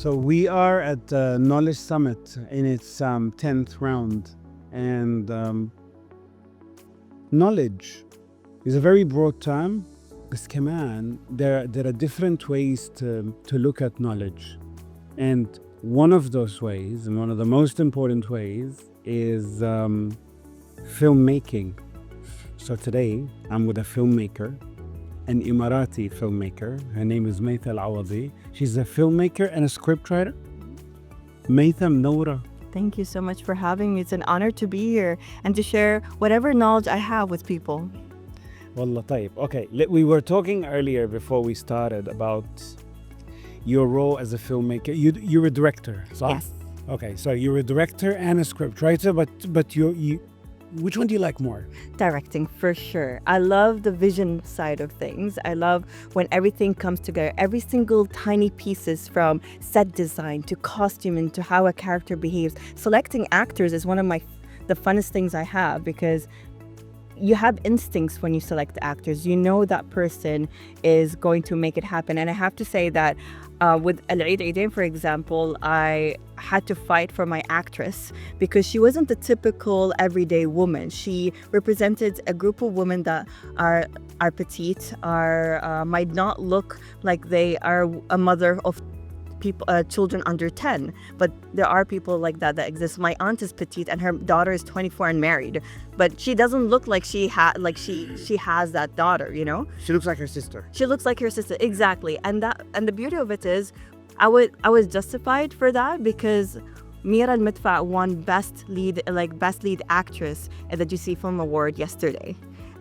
So we are at the Knowledge Summit in its 10th round. And knowledge is a very broad term. بس كمان there are different ways to look at knowledge. And one of those ways, and one of the most important ways, is filmmaking. So today, I'm with a filmmaker, an Emirati filmmaker. Her name is Maitha Al Awadi. She's a filmmaker and a scriptwriter. Maitha, منورة. Thank you so much for having me. It's an honor to be here and to share whatever knowledge I have with people. والله طيب. Okay, we were talking earlier before we started about your role as a filmmaker. You're a director, so? Yes. Okay, so you're a director and a scriptwriter, but you which one do you like more? Directing, for sure. I love the vision side of things. I love when everything comes together. Every single tiny pieces, from set design to costuming to how a character behaves. Selecting actors is one of the funnest things I have, because you have instincts when you select actors. You know that person is going to make it happen. And I have to say that with Al Awadi, for example, I had to fight for my actress because she wasn't the typical everyday woman. She represented a group of women that are petite, might not look like they are a mother of people, children under 10, but there are people like that exist. My aunt is petite and her daughter is 24 and married, but she doesn't look like she has that daughter, you know. She looks like her sister. She looks like her sister, exactly. And the beauty of it is, I was justified for that, because Mira Al won best lead actress at the GC Film Award yesterday.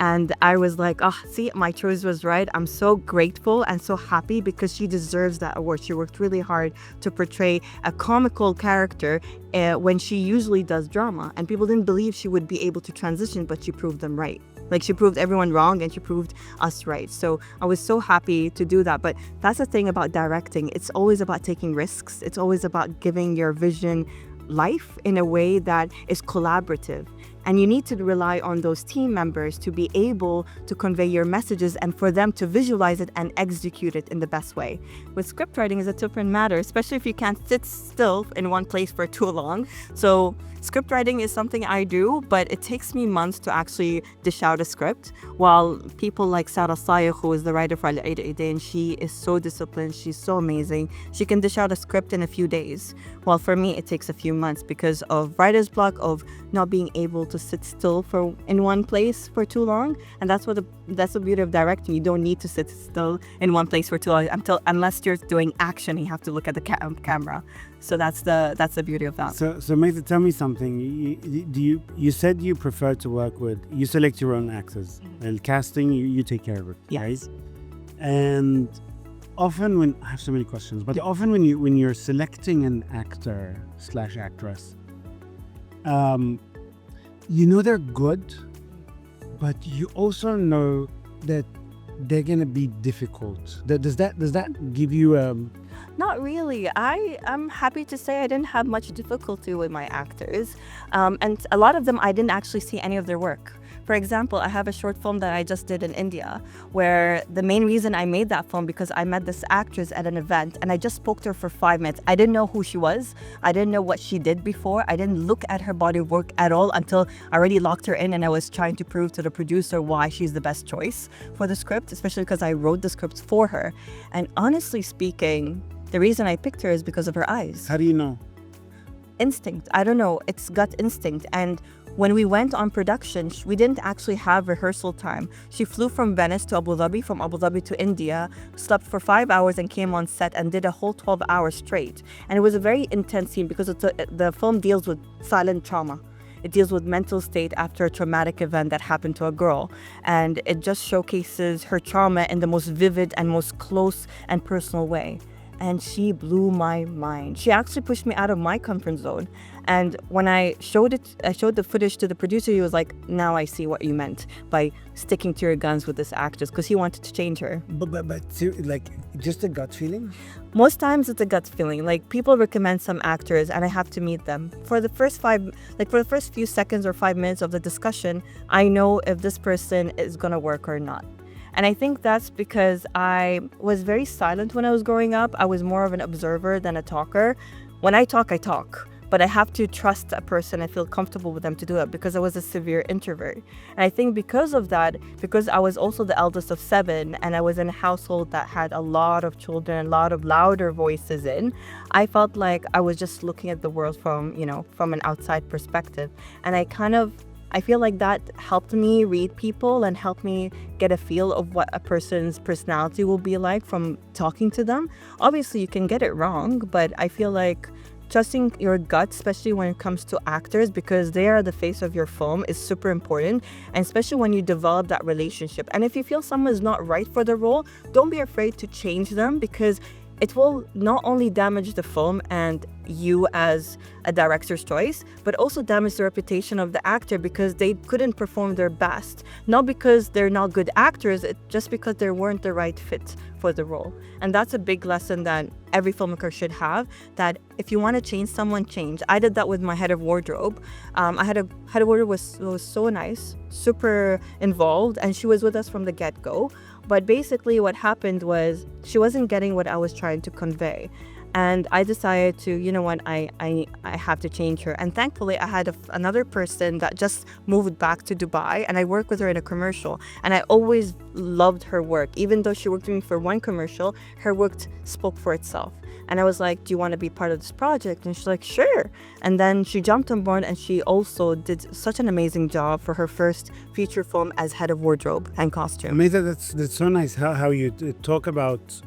And I was like, see, my choice was right. I'm so grateful and so happy, because she deserves that award. She worked really hard to portray a comical character when she usually does drama. And people didn't believe she would be able to transition, but she proved them right. Like, she proved everyone wrong and she proved us right. So I was so happy to do that. But that's the thing about directing. It's always about taking risks. It's always about giving your vision life in a way that is collaborative. And you need to rely on those team members to be able to convey your messages and for them to visualize it and execute it in the best way. With script writing is a different matter, especially if you can't sit still in one place for too long. So script writing is something I do, but it takes me months to actually dish out a script, while people like Sarah Sayegh, who is the writer for Al Awadi, and she is so disciplined, she's so amazing. She can dish out a script in a few days, while for me it takes a few months because of writer's block, of not being able to sit still in one place for too long. And that's the beauty of directing. You don't need to sit still in one place for too long unless you're doing action. You have to look at the camera. So that's the beauty of that. So Maitha, tell me something. You said you prefer to work with, you select your own actors. And casting, you take care of it, yes. Right? And often I have so many questions, but often when you're selecting an actor / actress, you know they're good, but you also know that they're gonna be difficult. Does that give you Not really. I'm happy to say I didn't have much difficulty with my actors. And a lot of them, I didn't actually see any of their work. For example, I have a short film that I just did in India, where the main reason I made that film because I met this actress at an event and I just spoke to her for 5 minutes. I didn't know who she was. I didn't know what she did before. I didn't look at her body of work at all until I already locked her in, and I was trying to prove to the producer why she's the best choice for the script, especially because I wrote the script for her. And honestly speaking, the reason I picked her is because of her eyes. How do you know? Instinct. I don't know. It's gut instinct. And when we went on production, we didn't actually have rehearsal time. She flew from Venice to Abu Dhabi, from Abu Dhabi to India, slept for 5 hours and came on set and did a whole 12 hours straight. And it was a very intense scene because the film deals with silent trauma. It deals with mental state after a traumatic event that happened to a girl. And it just showcases her trauma in the most vivid and most close and personal way. And she blew my mind. She actually pushed me out of my comfort zone. And when I showed the footage to the producer, he was like, now I see what you meant by sticking to your guns with this actress, because he wanted to change her. But like, just a gut feeling? Most times it's a gut feeling. Like, people recommend some actors and I have to meet them. For the first few seconds or 5 minutes of the discussion, I know if this person is gonna work or not. And I think that's because I was very silent when I was growing up. I was more of an observer than a talker. When I talk, I talk. But I have to trust a person and feel comfortable with them to do it because I was a severe introvert. And I think because of that, because I was also the eldest of 7 and I was in a household that had a lot of children, a lot of louder voices in, I felt like I was just looking at the world from, from an outside perspective. And I feel like that helped me read people and helped me get a feel of what a person's personality will be like from talking to them. Obviously, you can get it wrong, but I feel like trusting your gut, especially when it comes to actors, because they are the face of your film, is super important. And especially when you develop that relationship. And if you feel someone is not right for the role, don't be afraid to change them, because it will not only damage the film and you as a director's choice, but also damage the reputation of the actor because they couldn't perform their best. Not because they're not good actors, just because they weren't the right fit for the role. And that's a big lesson that every filmmaker should have, that if you want to change someone, change. I did that with my head of wardrobe. I had a head of wardrobe was so nice, super involved, and she was with us from the get-go. But basically what happened was she wasn't getting what I was trying to convey. And I decided to, you know what, I have to change her. And thankfully, I had another person that just moved back to Dubai, and I worked with her in a commercial. And I always loved her work. Even though she worked with me for one commercial, her work spoke for itself. And I was like, do you want to be part of this project? And she's like, sure. And then she jumped on board, and she also did such an amazing job for her first feature film as head of wardrobe and costume. Maitha, that's so nice how you talk about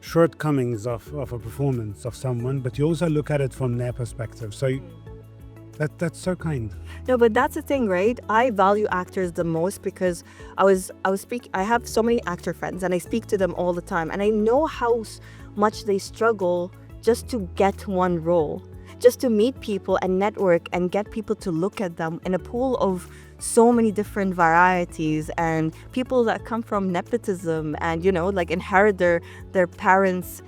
shortcomings of a performance of someone, but you also look at it from their perspective. So that's so kind. No, but that's the thing, right? I value actors the most because I have so many actor friends, and I speak to them all the time, and I know how much they struggle just to get one role, just to meet people and network and get people to look at them in a pool of so many different varieties, and people that come from nepotism and inherit their parents'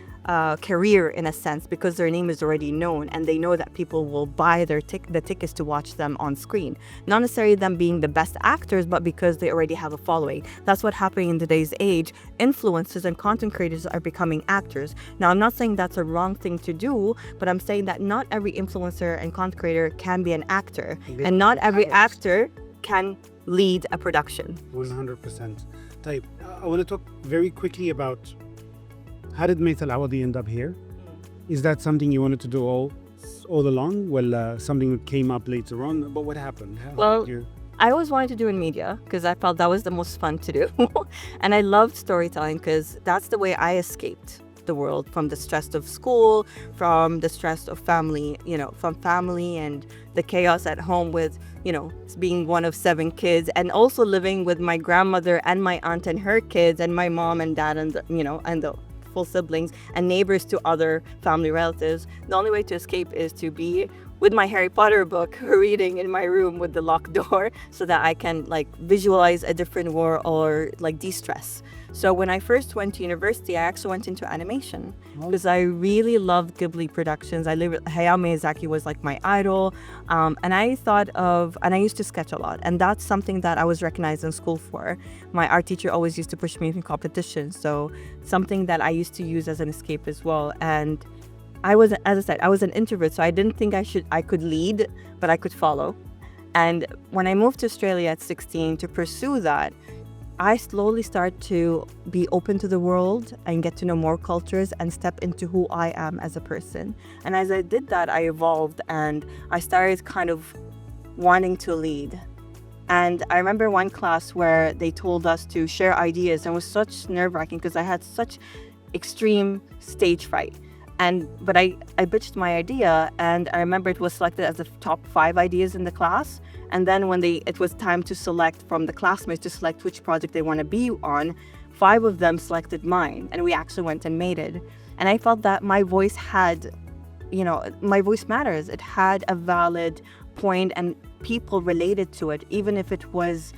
career in a sense, because their name is already known and they know that people will buy the tickets to watch them on screen. Not necessarily them being the best actors, but because they already have a following. That's what's happening in today's age. Influencers and content creators are becoming actors. Now, I'm not saying that's a wrong thing to do, but I'm saying that not every influencer and content creator can be an actor, and not every actor can lead a production. 100%. Type. I want to talk very quickly about how did Maitha Al Awadi end up here? Is that something you wanted to do all along? Well, something that came up later on, but what happened? I always wanted to do in media because I felt that was the most fun to do. And I loved storytelling because that's the way I escaped the world from the stress of school, from the stress of family, from family and the chaos at home with, being one of 7 kids, and also living with my grandmother and my aunt and her kids and my mom and dad and the full siblings and neighbors to other family relatives. The only way to escape is to be with my Harry Potter book reading in my room with the locked door so that I can visualize a different world or de-stress. So when I first went to university, I actually went into animation because I really loved Ghibli productions. Hayao Miyazaki was my idol. And I used to sketch a lot. And that's something that I was recognized in school for. My art teacher always used to push me in competitions. So something that I used to use as an escape as well. And as I said, I was an introvert, so I didn't think I could lead, but I could follow. And when I moved to Australia at 16 to pursue that, I slowly start to be open to the world and get to know more cultures and step into who I am as a person. And as I did that, I evolved and I started kind of wanting to lead. And I remember one class where they told us to share ideas, and it was such nerve-wracking because I had such extreme stage fright. But I pitched my idea, and I remember it was selected as the top 5 ideas in the class. And then when it was time to select from the classmates to select which project they want to be on, 5 of them selected mine, and we actually went and made it. And I felt that my voice my voice matters. It had a valid point, and people related to it, even if it was,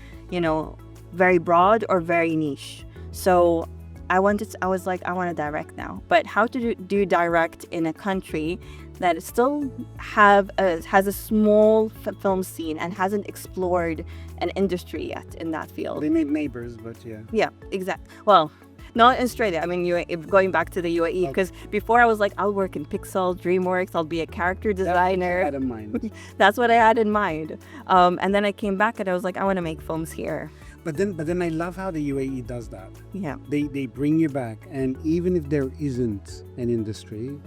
very broad or very niche. So I was like, I want to direct now. But how do you direct in a country that still has a small film scene and hasn't explored an industry yet in that field. They made Neighbors, but yeah. Yeah, exactly. Well, not in Australia. I mean, going back to the UAE, because before I was like, I'll work in Pixel, DreamWorks, I'll be a character designer. That's what I had in mind. That's what I had in mind. And then I came back and I was like, I want to make films here. But then I love how the UAE does that. Yeah. They bring you back, and even if there isn't an industry,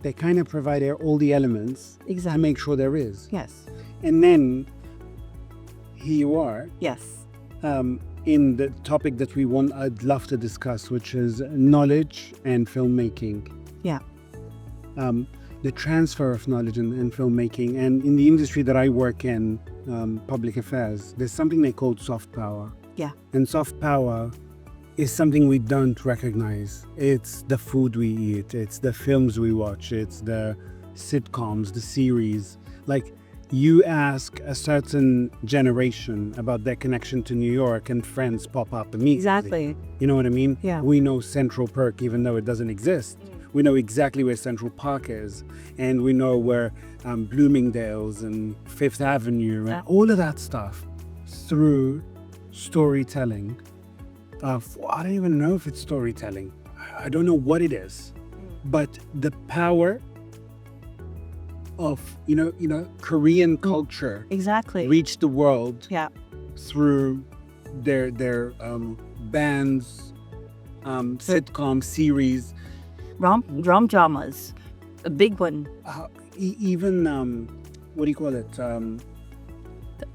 they kind of provide all the elements to Exactly. make sure there is. Yes. And then here you are Yes. in the topic that I'd love to discuss, which is knowledge and filmmaking. Yeah. The transfer of knowledge and filmmaking. And in the industry that I work in, public affairs, there's something they call soft power. Yeah. And soft power is something we don't recognize. It's the food we eat, it's the films we watch, it's the sitcoms, the series. Like, you ask a certain generation about their connection to New York and Friends pop up immediately. Exactly. You know what I mean? Yeah. We know Central Park even though it doesn't exist. We know exactly where Central Park is, and we know where Bloomingdale's and Fifth Avenue and all of that stuff through storytelling. I don't even know if it's storytelling. I don't know what it is, but the power of Korean culture Exactly. reached the world Yeah. through their bands, sitcom series. Rom dramas, a big one. Even what do you call it?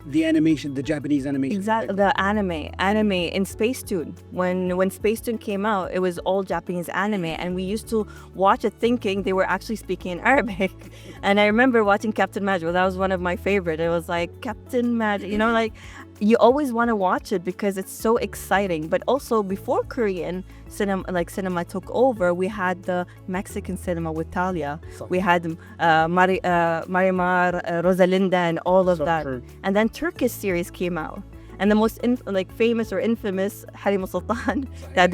The animation, the Japanese animation. Exactly, the anime in Space Tune. When Space Tune came out, it was all Japanese anime, and we used to watch it thinking they were actually speaking in Arabic. And I remember watching Captain Magic. That was one of my favorite. It was like Captain Magic, like you always want to watch it because it's so exciting. But also before Korean cinema took over, we had the Mexican cinema with Talia. We had Marimar, Rosalinda, and all of that. True. And then Turkish series came out. And the most famous or infamous Harim Sultan that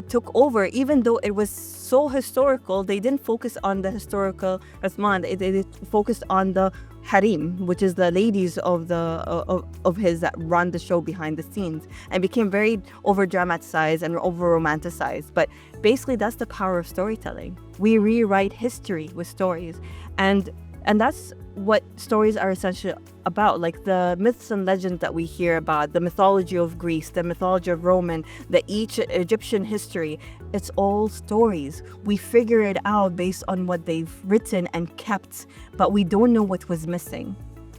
took over, even though it was so historical, they didn't focus on the historical Uthman. They focused on the Harim, which is the ladies of his that run the show behind the scenes, and became very over dramatized and over romanticized. But basically, that's the power of storytelling. We rewrite history with stories, and that's what stories are essentially about. Like the myths and legends that we hear about, the mythology of Greece, the mythology of Roman, the Egyptian history, it's all stories. We figure it out based on what they've written and kept, but we don't know what was missing.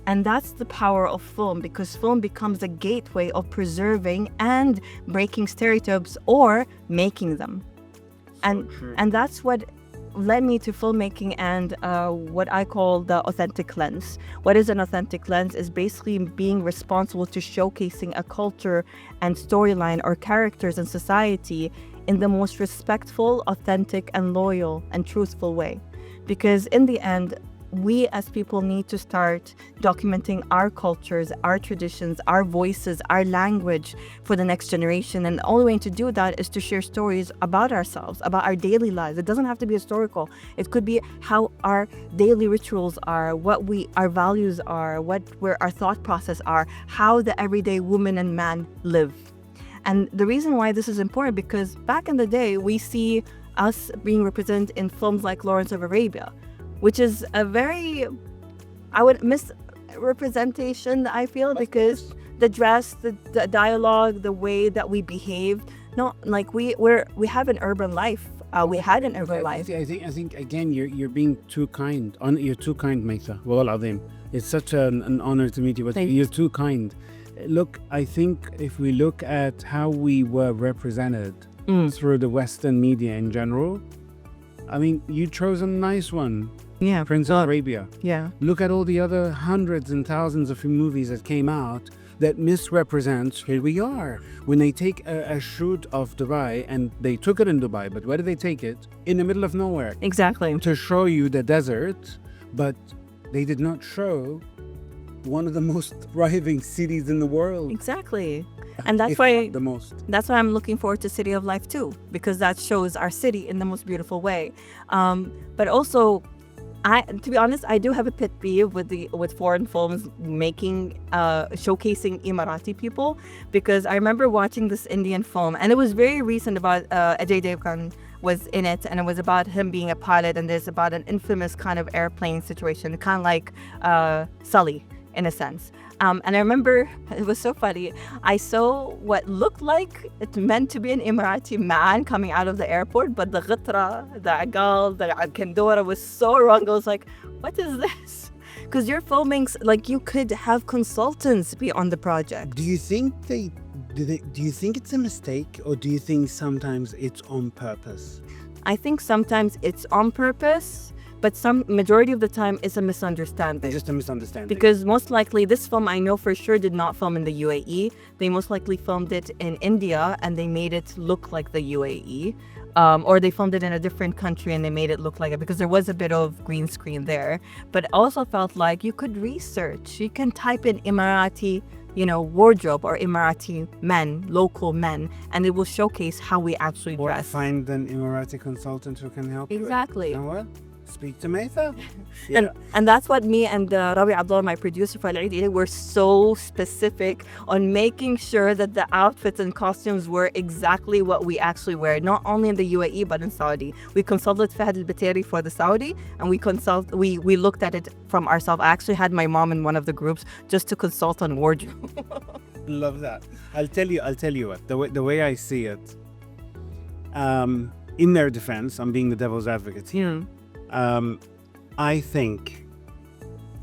And that's the power of film, because film becomes a gateway of preserving and breaking stereotypes or making them. And that's what led me to filmmaking and what I call the authentic lens. What is an authentic lens is basically being responsible to showcasing a culture and storyline or characters in society in the most respectful, authentic, and loyal and truthful way. Because in the end, we as people need to start documenting our cultures, our traditions, our voices, our language for the next generation. And the only way to do that is to share stories about ourselves, about our daily lives. It doesn't have to be historical. It could be how our daily rituals are, what our values are, where our thought process are, how the everyday woman and man live. And the reason why this is important, because back in the day, we see us being represented in films like Lawrence of Arabia, which is a very, misrepresentation, I feel, because the dress, the dialogue, the way that we behave, not like we have an urban life. We had an urban life. I think again, you're being too kind. You're too kind, Maitha. Wallah al-Azim. It's such an honor to meet you, but you're too kind. Look, I think if we look at how we were represented through the Western media in general, I mean, you chose a nice one. Yeah. Prince of Arabia. Yeah. Look at all the other hundreds and thousands of movies that came out that misrepresents here we are. When they take a shoot of Dubai, and they took it in Dubai, but where did they take it? In the middle of nowhere. Exactly. To show you the desert, but they did not show one of the most thriving cities in the world. Exactly. And that's If why not the most. That's why I'm looking forward to City of Life too, because that shows our city in the most beautiful way. But also, To be honest, I do have a pet peeve with foreign films making showcasing Emirati people, because I remember watching this Indian film and it was very recent about Ajay Devgan was in it, and it was about him being a pilot, and there's about an infamous kind of airplane situation, kind of like Sully in a sense. And I remember it was so funny. I saw what looked like it meant to be an Emirati man coming out of the airport, but the ghitra, the agal, the kandora was so wrong. I was like, what is this? Because you're filming, like, you could have consultants be on the project. Do you think do you think it's a mistake, or do you think sometimes it's on purpose? I think sometimes it's on purpose, but some majority of the time it's a misunderstanding. Just a misunderstanding. Because most likely this film, I know for sure, did not film in the UAE. They most likely filmed it in India and they made it look like the UAE. Or they filmed it in a different country and they made it look like it, because there was a bit of green screen there. But it also felt like you could research. You can type in Emirati, wardrobe, or Emirati men, local men, and it will showcase how we actually Or dress. find an Emirati consultant who can help Exactly. you. You know what? Speak to Maitha. And that's what me and Rabi Abdullah, my producer for Al Eid, were so specific on making sure that the outfits and costumes were exactly what we actually wear, not only in the UAE but in Saudi. We consulted Fahad al-Bateri for the Saudi, and we looked at it from ourselves. I actually had my mom in one of the groups just to consult on wardrobe. Love that. I'll tell you what, the way I see it, in their defense, I'm being the devil's advocate here. I think,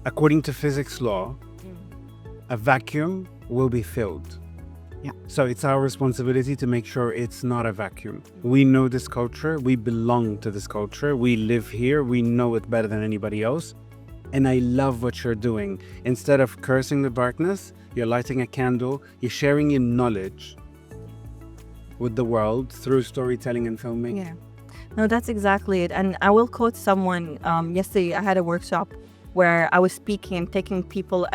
according to physics law, a vacuum will be filled. Yeah. So it's our responsibility to make sure it's not a vacuum. We know this culture. We belong to this culture. We live here. We know it better than anybody else. And I love what you're doing. Instead of cursing the darkness, you're lighting a candle. You're sharing your knowledge with the world through storytelling and filming. Yeah. No, that's exactly it. And I will quote someone. Yesterday, I had a workshop where I was speaking and taking people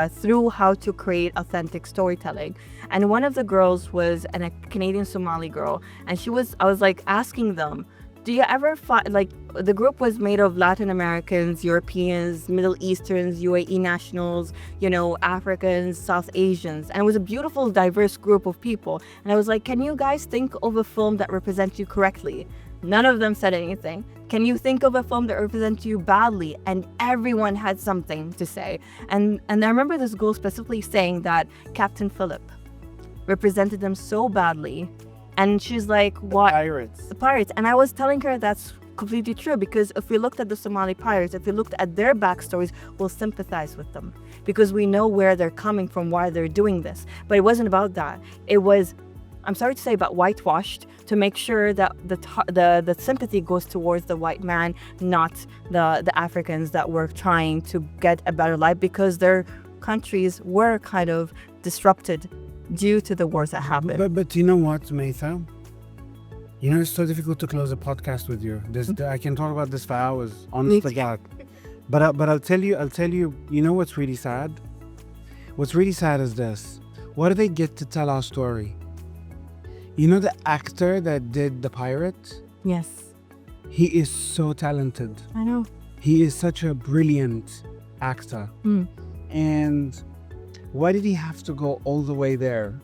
through how to create authentic storytelling. And one of the girls was a Canadian Somali girl. And I was like asking them, do you ever find, like, the group was made of Latin Americans, Europeans, Middle Easterns, UAE nationals, Africans, South Asians. And it was a beautiful, diverse group of people. And I was like, can you guys think of a film that represents you correctly? None of them said anything. Can you think of a film that represents you badly? And everyone had something to say. And I remember this girl specifically saying that Captain Phillip represented them so badly. And she's like, what? Pirates. The pirates. And I was telling her that's completely true, because if we looked at the Somali pirates, if we looked at their backstories, we'll sympathize with them because we know where they're coming from, why they're doing this. But it wasn't about that. It was, I'm sorry to say, but whitewashed to make sure that the sympathy goes towards the white man, not the Africans that were trying to get a better life, because their countries were kind of disrupted due to the wars that happened. But you know what, Maitha? It's so difficult to close a podcast with you. I can talk about this for hours, honest to God. But I'll tell you, you know what's really sad? What's really sad is this. What do they get to tell our story? The actor that did the pirate? Yes. He is so talented. I know. He is such a brilliant actor. And why did he have to go all the way there?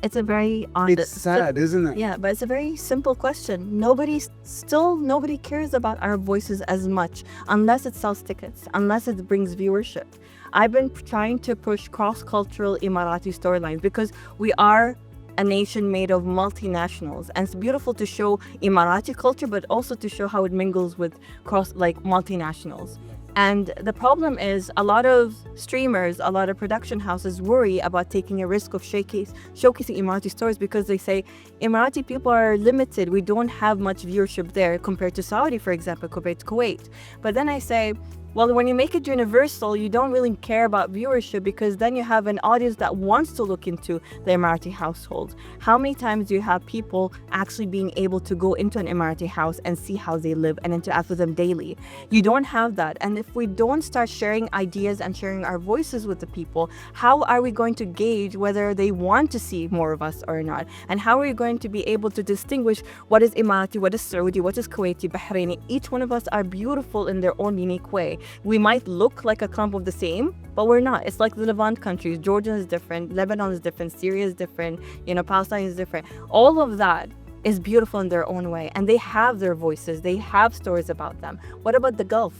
It's a very It's sad, isn't it? Yeah, but it's a very simple question. Nobody cares about our voices as much unless it sells tickets, unless it brings viewership. I've been trying to push cross-cultural Emirati storylines because we are a nation made of multinationals, and it's beautiful to show Emirati culture, but also to show how it mingles with multinationals. And the problem is a lot of streamers, a lot of production houses worry about taking a risk of showcasing Emirati stories, because they say Emirati people are limited. We don't have much viewership there compared to Saudi, for example, compared to Kuwait. But then I say, Well, when you make it universal, you don't really care about viewership, because then you have an audience that wants to look into the Emirati household. How many times do you have people actually being able to go into an Emirati house and see how they live and interact with them daily? You don't have that. And if we don't start sharing ideas and sharing our voices with the people, how are we going to gauge whether they want to see more of us or not? And how are we going to be able to distinguish what is Emirati, what is Saudi, what is Kuwaiti, Bahraini? Each one of us are beautiful in their own unique way. We might look like a clump of the same, but we're not. It's like the Levant countries. Jordan is different, Lebanon is different, Syria is different, Palestine is different. All of that is beautiful in their own way, and they have their voices, they have stories about them. What about the Gulf?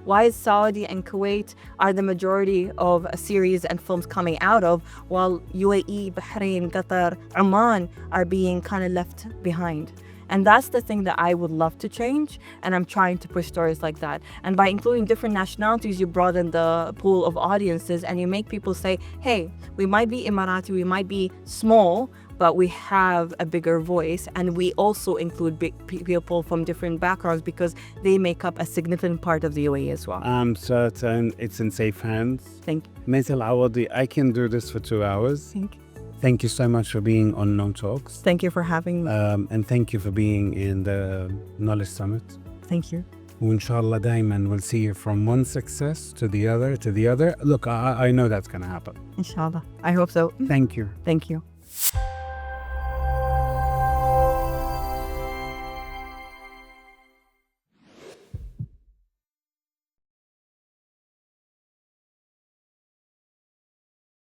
Why is Saudi and Kuwait are the majority of series and films coming out of, while UAE, Bahrain, Qatar, Oman are being kind of left behind? And that's the thing that I would love to change, and I'm trying to push stories like that. And by including different nationalities, you broaden the pool of audiences, and you make people say, hey, we might be Emirati, we might be small, but we have a bigger voice, and we also include big people from different backgrounds, because they make up a significant part of the UAE as well. I'm certain it's in safe hands. Thank you. Maitha Al Awadi, I can do this for 2 hours. Thank you. Thank you so much for being on KnowTalks. Thank you for having me. And thank you for being in the Knowledge Summit. Thank you. Inshallah, دايما we'll see you from one success to the other. Look, I know that's going to happen. Inshallah. I hope so. Thank you. Thank you.